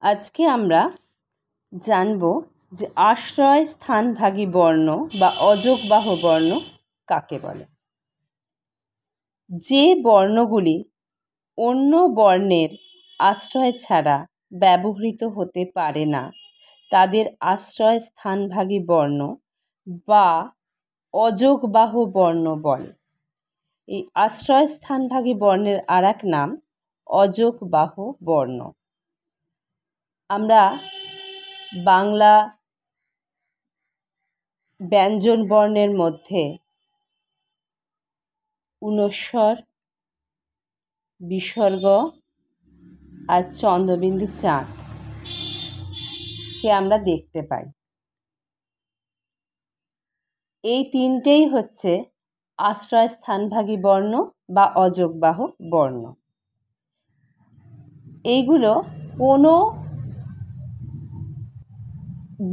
আজকে আমরা জানব যে আশ্রয় স্থানভাগী বর্ণ বা অযোগবাহ বর্ণ কাকে বলে। যে বর্ণগুলি অন্য বর্ণের আশ্রয় ছাড়া ব্যবহৃত হতে পারে না তাদের আশ্রয় স্থানভাগী বর্ণ বা অযোগবাহ বর্ণ বলে। এই আশ্রয় স্থানভাগী বর্ণের আর এক নাম অযোগবাহ বর্ণ। আমরা বাংলা ব্যঞ্জন বর্ণের মধ্যে ঊনস্বর, বিসর্গ আর চন্দ্রবিন্দু চাঁদকে আমরা দেখতে পাই। এই তিনটেই হচ্ছে আশ্রয় স্থানভাগী বর্ণ বা অযোগবাহ বর্ণ। এইগুলো কোনো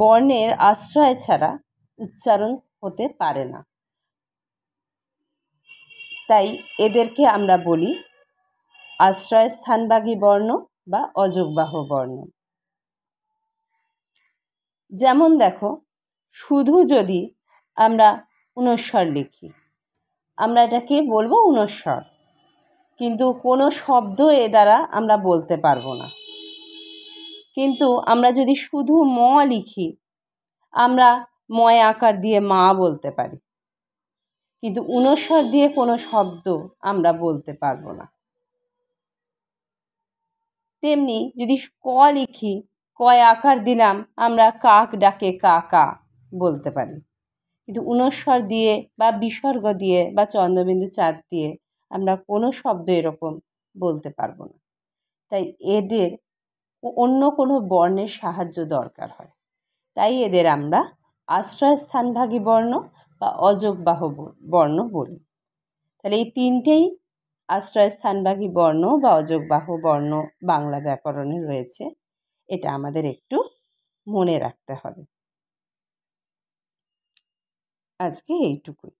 বর্ণের আশ্রয় ছাড়া উচ্চারণ হতে পারে না, তাই এদেরকে আমরা বলি আশ্রয় স্থানভাগী বর্ণ বা অযোগবাহ বর্ণ। যেমন দেখো, শুধু যদি আমরা ঊনস্বর লিখি, আমরা এটাকে বলবো ঊনস্বর, কিন্তু কোনো শব্দ এ দ্বারা আমরা বলতে পারবো না। কিন্তু আমরা যদি শুধু ম লিখি, আমরা ময় আকার দিয়ে মা বলতে পারি, কিন্তু ঊনস্বর দিয়ে কোনো শব্দ আমরা বলতে পারবো না। তেমনি যদি ক লিখি, কয় আকার দিলাম, আমরা কাক ডাকে কা কা বলতে পারি, কিন্তু ঊনস্বর দিয়ে বা বিসর্গ দিয়ে বা চন্দ্রবিন্দু চাঁদ দিয়ে আমরা কোনো শব্দ এরকম বলতে পারবো না। তাই এদের অন্য কোনো বর্ণের সাহায্য দরকার হয়, তাই এদের আমরা আশ্রয় স্থানভাগী বর্ণ বা অযোগবাহ বর্ণ বলি। তাহলে এই তিনটেই আশ্রয় স্থানভাগী বর্ণ বা অযোগবাহ বর্ণ বাংলা ব্যাকরণে রয়েছে, এটা আমাদের একটু মনে রাখতে হবে। আজকে এইটুকুই।